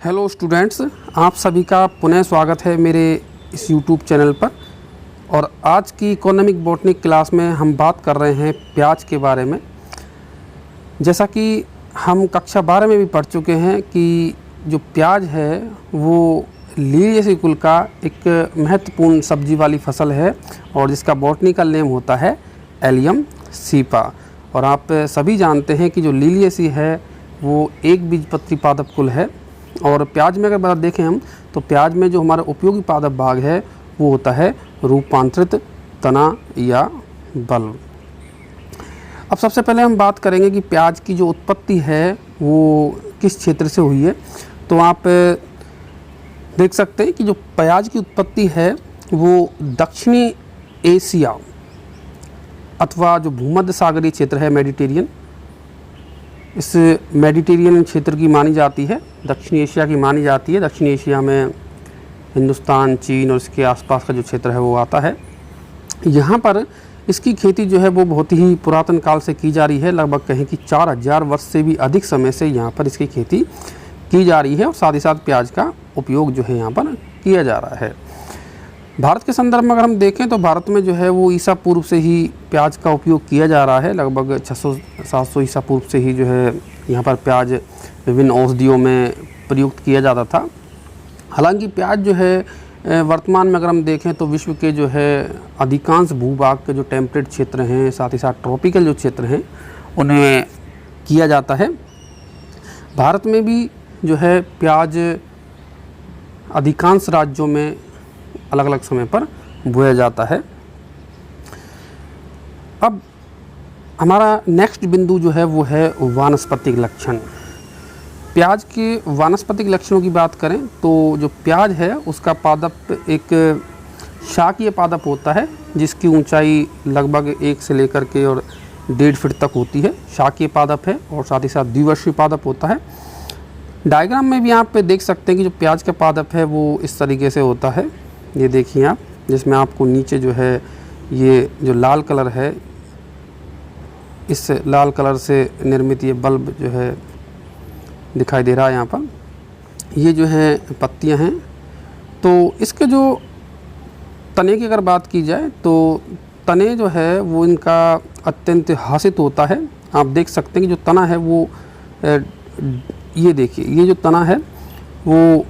Hello students, आप सभी का पुनः स्वागत है मेरे इस यूट्यूब चैनल पर। और आज की इकोनॉमिक बॉटनी क्लास में हम बात कर रहे हैं प्याज के बारे में। जैसा कि हम कक्षा 12 में भी पढ़ चुके हैं कि जो प्याज है वो लीलिएसी कुल का एक महत्वपूर्ण सब्जी वाली फसल है और जिसका बॉटनिकल नेम होता है एलियम सीपा। और आप सभी जानते हैं कि जो लीलिएसी है वो एक बीजपत्री पादप कुल है। और प्याज में अगर बात देखें हम तो प्याज में जो हमारा उपयोगी पादप भाग है वो होता है रूपांतरित तना या बल्ब। अब सबसे पहले हम बात करेंगे कि प्याज की जो उत्पत्ति है वो किस क्षेत्र से हुई है। तो आप देख सकते हैं कि जो प्याज की उत्पत्ति है वो दक्षिणी एशिया अथवा जो भूमध्य सागरीय क्षेत्र है मेडिटेरियन, इस मेडिटेरियन क्षेत्र की मानी जाती है, दक्षिणी एशिया की मानी जाती है। दक्षिणी एशिया में हिंदुस्तान, चीन और इसके आसपास का जो क्षेत्र है वो आता है। यहाँ पर इसकी खेती जो है वो बहुत ही पुरातन काल से की जा रही है। लगभग कहें कि 4000 वर्ष से भी अधिक समय से यहाँ पर इसकी खेती की जा रही है और साथ ही साथ प्याज का उपयोग जो है यहाँ पर किया जा रहा है। भारत के संदर्भ में अगर हम देखें तो भारत में जो है वो ईसा पूर्व से ही प्याज का उपयोग किया जा रहा है। लगभग 600-700 ईसा पूर्व से ही जो है यहाँ पर प्याज विभिन्न औषधियों में प्रयुक्त किया जाता था। हालांकि प्याज जो है वर्तमान में अगर हम देखें तो विश्व के जो है अधिकांश भूभाग के जो टेम्परेट क्षेत्र हैं, साथ ही साथ ट्रॉपिकल जो क्षेत्र हैं, उन्हें किया जाता है। भारत में भी जो है प्याज अधिकांश राज्यों में अलग अलग समय पर बोया जाता है। अब हमारा नेक्स्ट बिंदु जो है वो है वानस्पतिक लक्षण। प्याज के वानस्पतिक लक्षणों की बात करें तो जो प्याज है उसका पादप एक शाकीय पादप होता है जिसकी ऊंचाई लगभग 1 से लेकर के और 1.5 फीट तक होती है। शाकीय पादप है और साथ ही साथ द्विवर्षीय पादप होता है। डायग्राम में भी आप देख सकते हैं कि जो प्याज का पादप है वो इस तरीके से होता है। ये देखिए आप, जिसमें आपको नीचे जो है ये जो लाल कलर है, इस लाल कलर से निर्मित ये बल्ब जो है दिखाई दे रहा है यहाँ पर। ये जो है पत्तियाँ हैं। तो इसके जो तने की अगर बात की जाए तो तने जो है वो इनका अत्यंत हासित होता है। आप देख सकते हैं कि जो तना है वो ये देखिए, ये जो तना है वो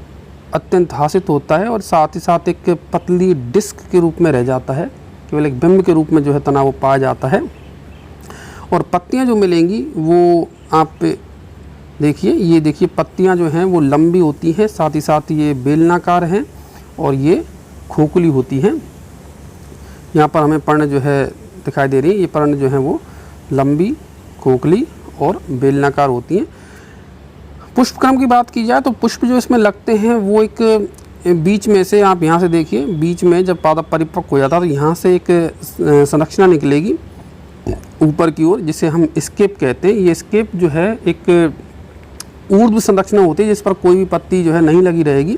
अत्यंत हासित होता है और साथ ही साथ एक पतली डिस्क के रूप में रह जाता है। केवल एक बिंब के रूप में जो है तना वो पाया जाता है। और पत्तियां जो मिलेंगी वो आप देखिए, ये देखिए पत्तियां जो हैं वो लंबी होती हैं, साथ ही साथ ये बेलनाकार हैं और ये खोखली होती हैं। यहाँ पर हमें पर्ण जो है दिखाई दे रही है, ये पर्ण जो है वो लंबी, खोखली और बेलनाकार होती हैं। पुष्पक्रम की बात की जाए तो पुष्प जो इसमें लगते हैं वो एक बीच में से, आप यहाँ से देखिए, बीच में जब पादप परिपक्व हो जाता है तो यहाँ से एक संरचना निकलेगी ऊपर की ओर, जिसे हम स्केप कहते हैं। ये स्केप जो है एक ऊर्ध्व संरचना होती है जिस पर कोई भी पत्ती जो है नहीं लगी रहेगी।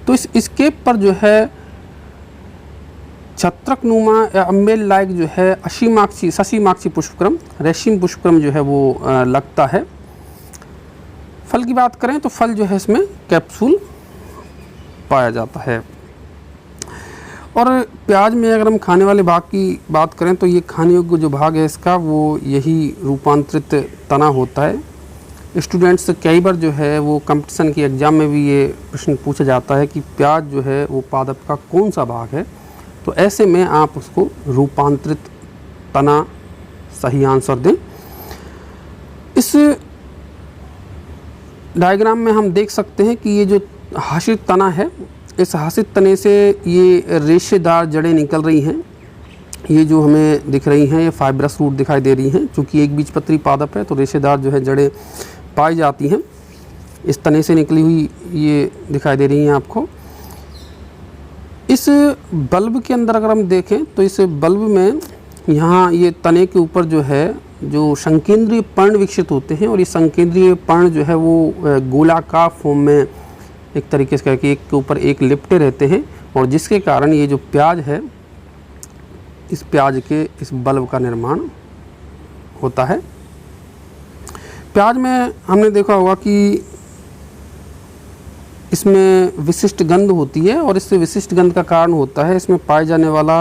तो इस स्केप पर जो है छत्रकनुमा या अम्बेल लाइक जो है शशीमाक्षी पुष्पक्रम, रेशम पुष्पक्रम जो है वो लगता है। फल की बात करें तो फल जो है इसमें कैप्सूल पाया जाता है। और प्याज में अगर हम खाने वाले भाग की बात करें तो ये खाने योग्य जो भाग है इसका वो यही रूपांतरित तना होता है। स्टूडेंट्स कई बार जो है वो कंपटीशन की एग्ज़ाम में भी ये प्रश्न पूछा जाता है कि प्याज जो है वो पादप का कौन सा भाग है। तो ऐसे में आप उसको रूपांतरित तना सही आंसर दें। इस डायग्राम में हम देख सकते हैं कि ये जो हासित तना है, इस हासित तने से ये रेशेदार जड़ें निकल रही हैं। ये जो हमें दिख रही हैं ये फाइब्रस रूट दिखाई दे रही हैं। चूँकि एक बीजपत्री पादप है तो रेशेदार जो है जड़ें पाई जाती हैं। इस तने से निकली हुई ये दिखाई दे रही हैं आपको। इस बल्ब के अंदर अगर हम देखें तो इस बल्ब में यहाँ ये तने के ऊपर जो है जो संकेंद्रीय पर्ण विकसित होते हैं और ये संकेंद्रीय पर्ण जो है वो गोलाकार फॉर्म में एक तरीके से करके एक के ऊपर एक लिपटे रहते हैं और जिसके कारण ये जो प्याज है, इस प्याज के इस बल्ब का निर्माण होता है। प्याज में हमने देखा होगा कि इसमें विशिष्ट गंध होती है और इससे विशिष्ट गंध का कारण होता है इसमें पाए जाने वाला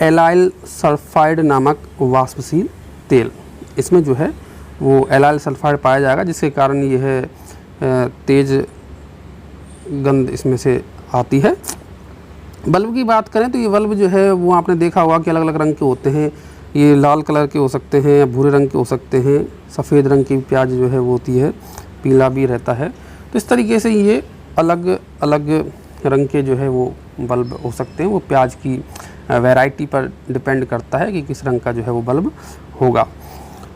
एलाइल सल्फाइड नामक वाष्पशील तेल। इसमें जो है वो एलाइल सल्फाइड पाया जाएगा, जिसके कारण यह तेज गंध इसमें से आती है। बल्ब की बात करें तो ये बल्ब जो है वो आपने देखा होगा कि अलग अलग रंग के होते हैं। ये लाल कलर के हो सकते हैं या भूरे रंग के हो सकते हैं, सफ़ेद रंग की प्याज जो है वो होती है, पीला भी रहता है। तो इस तरीके से ये अलग अलग रंग के जो है वो बल्ब हो सकते हैं। वो प्याज की वैरायटी पर डिपेंड करता है कि किस रंग का जो है वो बल्ब होगा।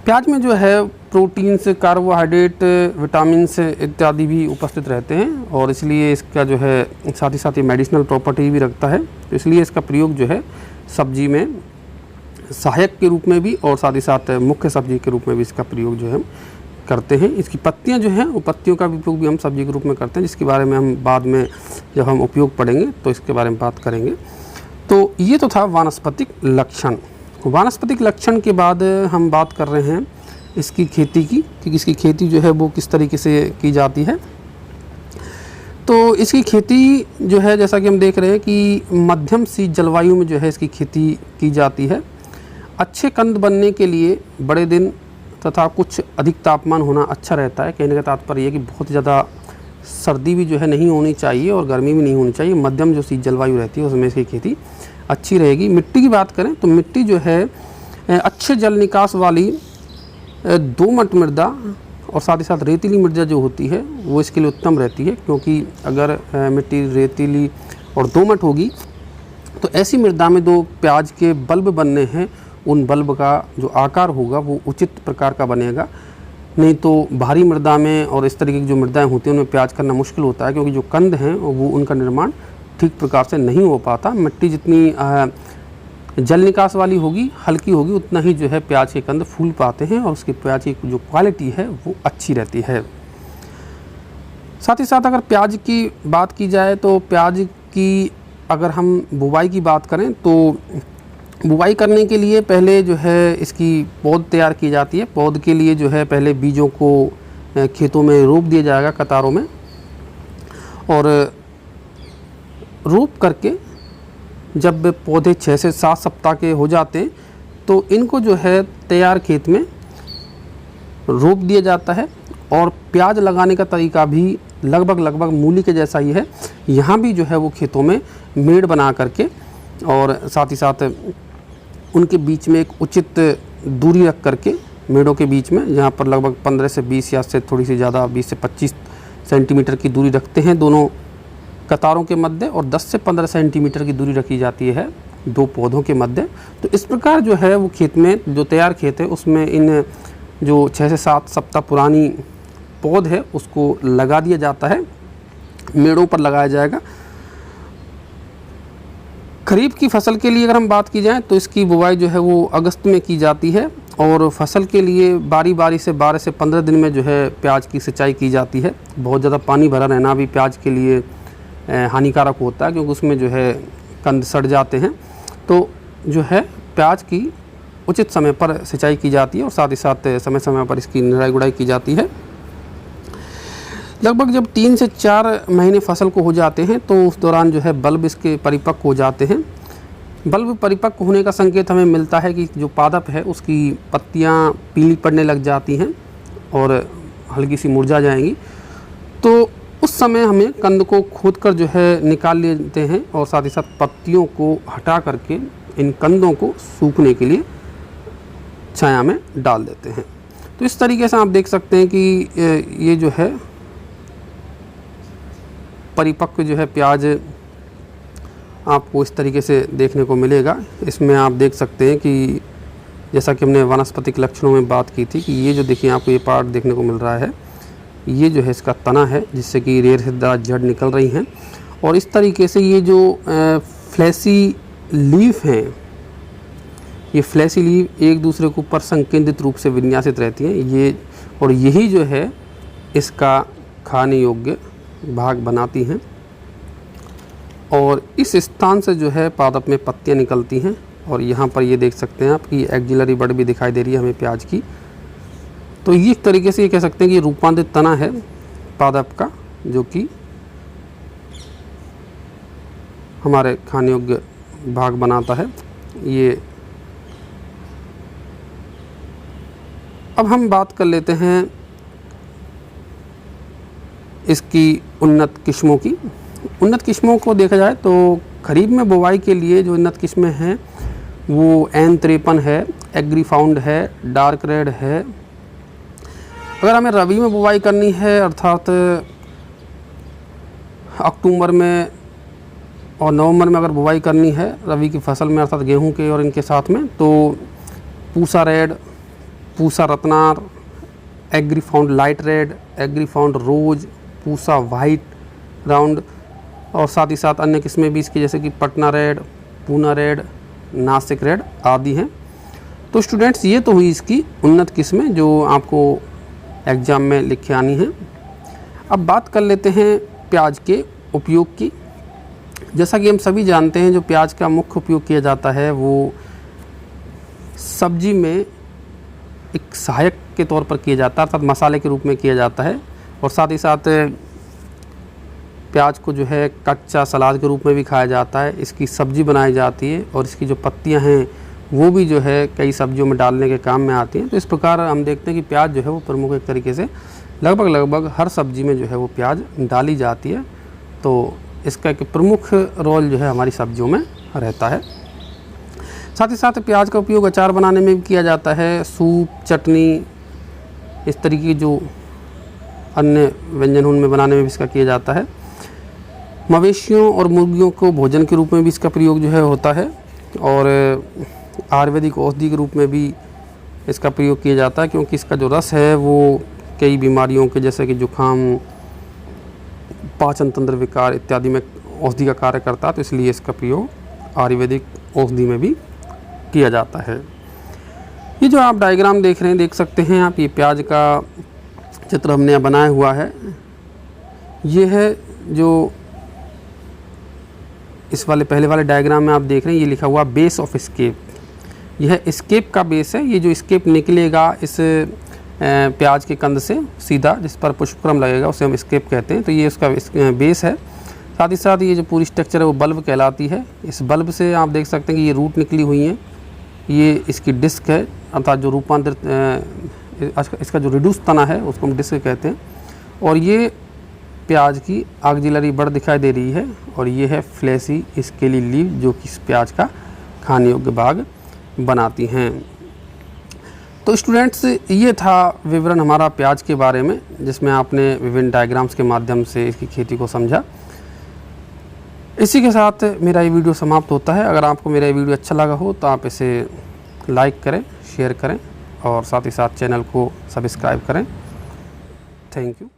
प्याज में जो है प्रोटीन्स, कार्बोहाइड्रेट, विटामिन्स इत्यादि भी उपस्थित रहते हैं और इसलिए इसका जो है साथ ही साथ ये मेडिसिनल प्रॉपर्टी भी रखता है। तो इसलिए इसका प्रयोग जो है सब्जी में सहायक के रूप में भी और साथ ही साथ मुख्य सब्जी के रूप में भी इसका प्रयोग जो है करते हैं। इसकी पत्तियां जो हैं वो पत्तियों का भी उपयोग भी हम सब्जी के रूप में करते हैं, जिसके बारे में हम बाद में जब हम उपयोग पढ़ेंगे तो इसके बारे में बात करेंगे। तो ये तो था वानस्पतिक लक्षण। वानस्पतिक लक्षण के बाद हम बात कर रहे हैं इसकी खेती की, कि इसकी खेती जो है वो किस तरीके से की जाती है। तो इसकी खेती जो है जैसा कि हम देख रहे हैं कि मध्यम शीत जलवायु में जो है इसकी खेती की जाती है। अच्छे कंद बनने के लिए बड़े दिन तथा कुछ अधिक तापमान होना अच्छा रहता है। कहने का तात्पर्य ये कि बहुत ज़्यादा सर्दी भी जो है नहीं होनी चाहिए और गर्मी भी नहीं होनी चाहिए। मध्यम जो शीत जलवायु रहती है उसमें इसकी खेती अच्छी रहेगी। मिट्टी की बात करें तो मिट्टी जो है अच्छे जल निकास वाली दोमट मृदा और साथ ही साथ रेतीली मृदा जो होती है वो इसके लिए उत्तम रहती है, क्योंकि अगर मिट्टी रेतीली और दोमट होगी तो ऐसी मृदा में जो प्याज के बल्ब बनने हैं उन बल्ब का जो आकार होगा वो उचित प्रकार का बनेगा। नहीं तो भारी मृदा में और इस तरीके की जो मृदाएं होती हैं उनमें प्याज करना मुश्किल होता है, क्योंकि जो कंद हैं वो उनका निर्माण ठीक प्रकार से नहीं हो पाता। मिट्टी जितनी जल निकास वाली होगी, हल्की होगी, उतना ही जो है प्याज के कंद फूल पाते हैं और उसकी प्याज की जो क्वालिटी है वो अच्छी रहती है। साथ ही साथ अगर प्याज की बात की जाए तो प्याज की अगर हम बुवाई की बात करें तो बुवाई करने के लिए पहले जो है इसकी पौध तैयार की जाती है। पौध के लिए जो है पहले बीजों को खेतों में रोप दिया जाएगा कतारों में, और रोप करके जब पौधे 6 से 7 सप्ताह के हो जाते हैं तो इनको जो है तैयार खेत में रोप दिया जाता है। और प्याज लगाने का तरीका भी लगभग मूली के जैसा ही है। यहाँ भी जो है वो खेतों में मेड़ बना करके और साथ ही साथ उनके बीच में एक उचित दूरी रख करके, मेड़ों के बीच में जहाँ पर लगभग 15 से 20 या से थोड़ी सी ज़्यादा 20 से 25 सेंटीमीटर की दूरी रखते हैं दोनों कतारों के मध्य, और 10 से 15 सेंटीमीटर की दूरी रखी जाती है दो पौधों के मध्य। तो इस प्रकार जो है वो खेत में जो तैयार खेत है उसमें इन जो 6 से 7 सप्ताह पुरानी पौध है उसको लगा दिया जाता है, मेड़ों पर लगाया जाएगा। खरीफ की फसल के लिए अगर हम बात की जाए तो इसकी बुवाई जो है वो अगस्त में की जाती है, और फसल के लिए बारी बारी से 12 से 15 दिन में जो है प्याज की सिंचाई की जाती है। बहुत ज़्यादा पानी भरा रहना भी प्याज के लिए हानिकारक होता है, क्योंकि उसमें जो है कंद सड़ जाते हैं। तो जो है प्याज की उचित समय पर सिंचाई की जाती है और साथ ही साथ समय समय पर इसकी निराई गुड़ाई की जाती है। लगभग जब 3 से 4 महीने फसल को हो जाते हैं तो उस दौरान जो है बल्ब इसके परिपक्व हो जाते हैं। बल्ब परिपक्व होने का संकेत हमें मिलता है कि जो पादप है उसकी पत्तियां पीली पड़ने लग जाती हैं और हल्की सी मुरझा जाएंगी। तो उस समय हमें कंद को खोदकर जो है निकाल लेते हैं और साथ ही साथ पत्तियों को हटा करके इन कंदों को सूखने के लिए छाया में डाल देते हैं। तो इस तरीके से आप देख सकते हैं कि ये जो है परिपक्व जो है प्याज आपको इस तरीके से देखने को मिलेगा। इसमें आप देख सकते हैं कि जैसा कि हमने वानस्पतिक लक्षणों में बात की थी कि ये जो देखिए आपको ये पार्ट देखने को मिल रहा है, ये जो है इसका तना है जिससे कि रेशेदार जड़ निकल रही हैं। और इस तरीके से ये जो फ्लैसी लीफ हैं, ये फ्लैसी लीफ एक दूसरे के ऊपर संकेंद्रित रूप से विन्यासित रहती हैं ये, और यही जो है इसका खाने योग्य भाग बनाती हैं। और इस स्थान से जो है पादप में पत्तियां निकलती हैं। और यहाँ पर ये देख सकते हैं आप कि एक्जिलरी बड भी दिखाई दे रही है हमें प्याज की। तो ये एक तरीके से ये कह सकते हैं कि रूपांतरित तना है पादप का, जो कि हमारे खाने योग्य भाग बनाता है ये। अब हम बात कर लेते हैं इसकी उन्नत किस्मों की। उन्नत किस्मों को देखा जाए तो खरीफ में बुवाई के लिए जो उन्नत किस्में हैं वो N53 है, एग्रीफाउंड है, डार्क रेड है। अगर हमें रबी में बुवाई करनी है अर्थात अक्टूबर में और नवंबर में अगर बुवाई करनी है रबी की फसल में अर्थात गेहूं के और इनके साथ में, तो Pusa red, Pusa Ratnar, Agrifound light red, Agrifound rose, Pusa white round और साथ ही साथ अन्य किस्में भी इसकी जैसे कि Patna red, Poona red, Nashik red आदि हैं। तो स्टूडेंट्स ये तो हुई इसकी उन्नत किस्में जो आपको एग्ज़ाम में लिख के आनी है। अब बात कर लेते हैं प्याज के उपयोग की। जैसा कि हम सभी जानते हैं जो प्याज का मुख्य उपयोग किया जाता है वो सब्जी में एक सहायक के तौर पर किया जाता है अर्थात मसाले के रूप में किया जाता है। और साथ ही साथ प्याज को जो है कच्चा सलाद के रूप में भी खाया जाता है, इसकी सब्ज़ी बनाई जाती है और इसकी जो पत्तियां हैं वो भी जो है कई सब्जियों में डालने के काम में आती हैं। तो इस प्रकार हम देखते हैं कि प्याज जो है वो प्रमुख एक तरीके से लगभग हर सब्ज़ी में जो है वो प्याज डाली जाती है। तो इसका एक प्रमुख रोल जो है हमारी सब्जियों में रहता है। साथ ही साथ प्याज का उपयोग अचार बनाने में भी किया जाता है, सूप, चटनी, इस तरीके की जो अन्य व्यंजन उनमें बनाने में भी इसका किया जाता है। मवेशियों और मुर्गियों को भोजन के रूप में भी इसका प्रयोग जो है होता है और आयुर्वेदिक औषधि के रूप में भी इसका प्रयोग किया जाता है, क्योंकि इसका जो रस है वो कई बीमारियों के जैसे कि जुखाम, पाचन तंत्र विकार इत्यादि में औषधि का कार्य करता है। तो इसलिए इसका प्रयोग आयुर्वेदिक औषधि में भी किया जाता है। ये जो आप डायग्राम देख रहे हैं, देख सकते हैं आप, ये प्याज का चित्र हमने बनाया हुआ है। ये है जो इस वाले पहले वाले डायग्राम में आप देख रहे हैं, ये लिखा हुआ बेस ऑफ स्केप। यह स्केप का बेस है। ये जो स्केप निकलेगा इस प्याज के कंद से सीधा, जिस पर पुष्पक्रम लगेगा उसे हम स्केप कहते हैं। तो ये उसका बेस है। साथ ही साथ ये जो पूरी स्ट्रक्चर है वो बल्ब कहलाती है। इस बल्ब से आप देख सकते हैं कि ये रूट निकली हुई हैं, ये इसकी डिस्क है अर्थात जो रूपांतरित इसका जो रिड्यूस तना है उसको हम डिस्क कहते हैं। और ये प्याज की ऑक्सिलरी बड़ दिखाई दे रही है और ये है फ्लैशी स्केली लीव जो कि इस प्याज का खाने योग्य भाग बनाती हैं। तो स्टूडेंट्स ये था विवरण हमारा प्याज के बारे में, जिसमें आपने विभिन्न डायग्राम्स के माध्यम से इसकी खेती को समझा। इसी के साथ मेरा ये वीडियो समाप्त होता है। अगर आपको मेरा ये वीडियो अच्छा लगा हो तो आप इसे लाइक करें, शेयर करें और साथ ही साथ चैनल को सब्सक्राइब करें। Thank you.